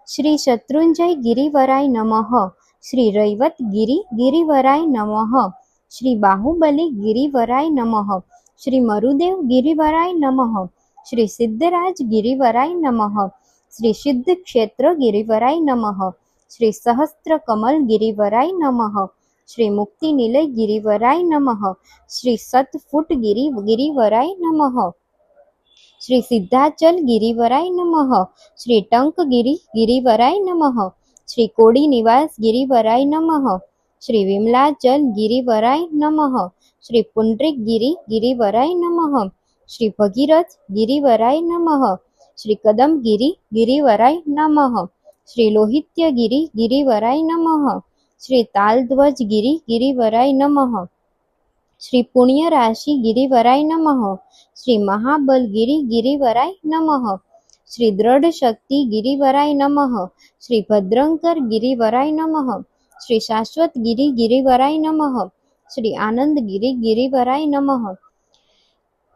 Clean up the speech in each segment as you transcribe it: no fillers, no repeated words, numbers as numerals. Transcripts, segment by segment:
શ્રી શત્રુંજય ગિરિવરાય નમઃ. શ્રી રૈવત ગિરિવરાય નમઃ. શ્રી બાહુબલી ગિરિવરાય નમઃ. શ્રી મરુદેવ ગિરિવરાય નમઃ. શ્રી સિદ્ધરાજ ગિરિવરાય નમઃ. શ્રી સિદ્ધ ક્ષેત્ર ગિરિવરાય નમઃ. શ્રી સહસ્ત્ર કમલ ગિરિવરાય નમઃ. શ્રી મુક્તિ નિલય ગિરિવરાય નમઃ. શ્રી સતફુટ ગિરિવરાય નમઃ. શ્રી સિદ્ધાચલ ગિરિવરાય નમઃ. શ્રી ટંકગિરી ગિરિવરાય નમઃ. શ્રી કોડી નિવાસ ગિરિવરાય નમઃ. શ્રી વિમલાચલ ગિરિવરાય નમઃ. શ્રી પુંડરીક ગિરિવરાય નમઃ. શ્રી ભગીરથ ગિરિવરાય નમઃ. શ્રી કદમગિરી ગિરિવરાય નમઃ. શ્રી લોહિત્ય ગિરિવરાય નમઃ. શ્રી તાલધ્વજ ગિરિવરાય નમઃ. શ્રી પુણ્ય રાશિ ગિરિવરાય નમઃ. શ્રી મહાબલ ગિરિવરાય નમઃ. શ્રી દ્રઢ શક્તિ ગિરિવરાય નમઃ. શ્રી ભદ્રંકર ગિરિવરાય નમઃ. શ્રી શાશ્વત ગિરિવરાય નમઃ. શ્રી આનંદ ગિરિવરાય નમઃ.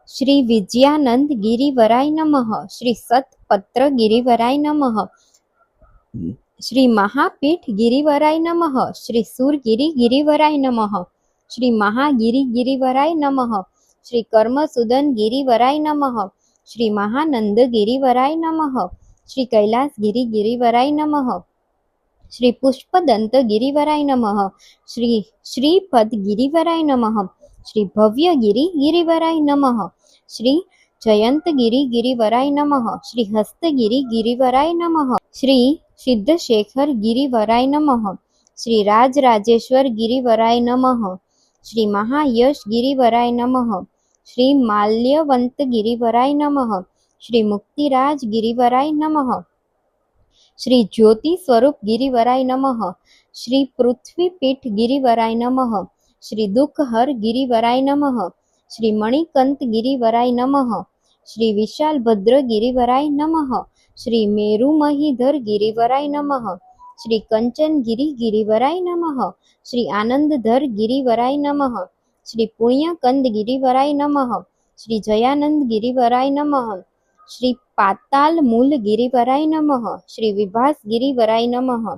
શ્રી વિજયાનંદ ગિરિવરાય નમઃ. શ્રી સતપત્ર ગિરિવરાય નમઃ. શ્રી મહાપીઠ ગિરિવરાય નમઃ. શ્રી સુરગિરી ગિરિવરાય નમઃ. શ્રી મહાગિરિવરાય નમઃ. શ્રી કર્મસુદન ગિરિવરાય નમઃ. શ્રી મહાનંદ ગિરિવરાય નમઃ. શ્રી કૈલાસ ગિરિવરાય નમઃ. શ્રી પુષ્પદંત ગિરિવરાય નમઃ. શ્રી શ્રીપદ ગિરિવરાય નમઃ. શ્રી ભવ્ય ગિરિવરાય નમઃ. શ્રી જયંત ગિરિવરાય નમઃ. શ્રી હસ્તગિરી ગિરિવરાય નમઃ. શ્રી સિદ્ધશેખર ગિરિવરાય નમઃ. શ્રી રાજરાજેશ્વર ગિરિવરાય નમઃ. શ્રી મહાયશ ગિરિવરાય નમઃ. શ્રી માલ્યવંત ગિરિવરાય નમઃ. શ્રી મુક્તિરાજ ગિરિવરાય નમઃ. શ્રી જ્યોતિ સ્વરૂપ ગિરિવરાય નમઃ. શ્રી પૃથ્વીપીઠ ગિરિવરાય નમઃ. શ્રી દુઃખહર ગિરિવરાય નમઃ. શ્રી મણિકંત ગિરિવરાય નમઃ. શ્રી વિશાલભદ્ર ગિરિવરાય નમઃ. શ્રી મેરુમહીધર ગિરિવરાય નમઃ. શ્રી કંચનગિરી ગિરિવરાય નમઃ. શ્રી આનંદધર ગિરિવરાય નમઃ. શ્રી પુણ્યકંદ ગિરિવરાય નમઃ. શ્રી જયાનંદ ગિરિવરાય નમઃ. શ્રી પાતાલ મૂલ ગિરિવરાય નમઃ. શ્રી વિભાસ ગિરિવરાય નમઃ.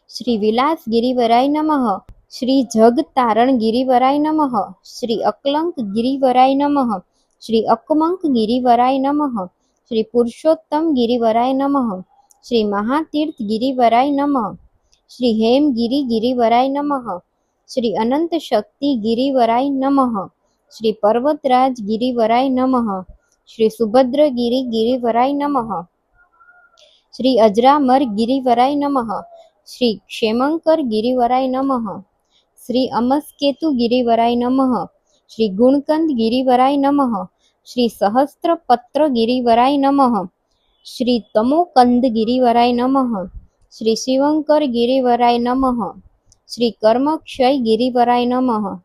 શ્રી વિલાસ ગિરિવરાય નમઃ. શ્રી જગતારણ ગિરિવરાય નમઃ. શ્રી અકલંક ગિરિવરાય નમઃ. શ્રી અકમંક ગિરિવરાય નમઃ. શ્રી પુરુષોત્તમ ગિરિવરાય નમઃ. શ્રી મહાતીર્થ ગિરિવરાય નમઃ. શ્રી હેમગિરી ગિરિવરાય નમઃ. શ્રી અનંત શક્તિ ગિરિવરાય નમઃ. શ્રી પર્વતરાજ ગિરિવરાય નમઃ. શ્રી સુભદ્રગિરી ગિરિવરાય નમઃ. શ્રી અજરામર ગિરિવરાય નમઃ. શ્રી ક્ષેમંકર ગિરિવરાય નમઃ. શ્રી અમસ્કેતુ ગિરિવરાય નમઃ. શ્રી ગુણકંદ ગિરિવરાય નમઃ. શ્રી સહસ્ત્રપત્ર ગિરિવરાય નમઃ. શ્રી તમોકંદ ગિરિવરાય નમઃ. શ્રી શિવંકર ગિરિવરાય નમઃ. શ્રી કર્મક્ષય ગિરિવરાય નમઃ.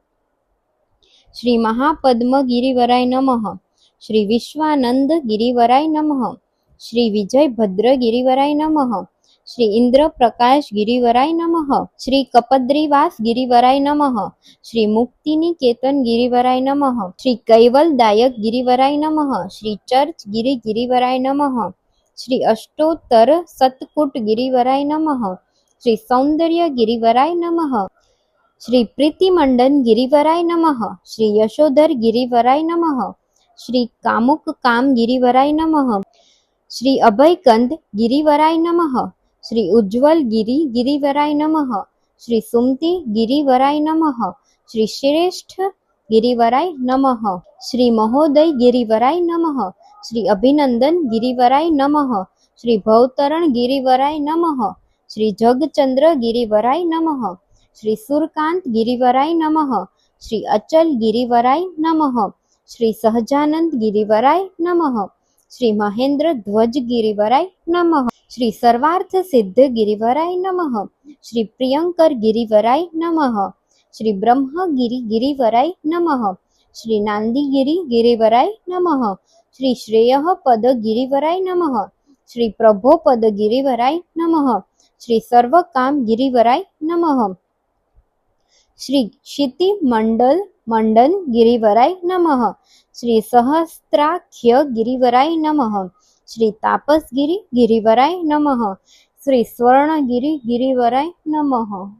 શ્રી મહાપદ્મ ગિરિવરાય નમઃ. શ્રી વિશ્વાનંદ ગિરિવરાય નમઃ. શ્રી વિજયભદ્ર ગિરિવરાય નમઃ. શ્રી ઇન્દ્રપ્રકાશ ગિરિવરાય નમઃ. શ્રી કપદ્રીવાસ ગિરિવરાય નમઃ. શ્રી મુક્તિનિકેતન ગિરિવરાય નમઃ. શ્રી કૈવલદાયક ગિરિવરાય નમઃ. શ્રી ચર્ચ ગિરિવરાય નમઃ. શ્રી અષ્ટોત્તર સતકુટ ગિરિવરાય નમઃ. શ્રી સૌંદર્ય ગિરિવરાય નમઃ. શ્રી પ્રીતિમંડન ગિરિવરાય નમઃ. શ્રી યશોધર ગિરિવરાય નમઃ. શ્રી કામુક કામ ગિરિવરાય નમઃ. શ્રી અભયકંદ ગિરિવરાય નમઃ. શ્રી ઉજ્જવલ ગિરિવરાય નમઃ. શ્રી સુમતિ ગિરિવરાય નમઃ. શ્રી શ્રેષ્ઠ ગિરિવરાય નમઃ. શ્રી મહોદય ગિરિવરાય નમઃ. શ્રી અભિનંદન ગિરિવરાય નમઃ. શ્રી ભવતરણ ગિરિવરાય નમઃ. શ્રી જગચંદ્ર ગિરિવરાય નમઃ. શ્રી સુરકાંત ગિરિવરાય નમઃ. શ્રી અચલ ગિરિવરાય નમઃ. શ્રી સહજાનંદ ગિરિવરાય નમઃ. શ્રી મહેન્દ્ર ધ્વજ ગિરિવરાય નમઃ. શ્રી સર્વાર્થ સિદ્ધ ગિરિવરાય નમઃ. શ્રી પ્રિયંકર ગિરિવરાય નમઃ. શ્રી બ્રહ્મગિરી ગિરિવરાય નમઃ. શ્રી નાંદીગિરી ગિરિવરાય નમઃ. શ્રી શ્રેયઃ પદ ગિરિવરાય નમઃ. શ્રી પ્રભોપદ ગિરિવરાય નમઃ. શ્રી સર્વકામ ગિરિવરાય નમઃ. શ્રી ક્ષિતિ મંડલ મંડન ગિરિવરાય નમઃ. શ્રી સહસ્ત્રાખ્ય ગિરિવરાય નમઃ. શ્રી તાપસગીરી ગિરિવરાય નમઃ. શ્રી સ્વર્ણગિરી ગિરિવરાય નમઃ.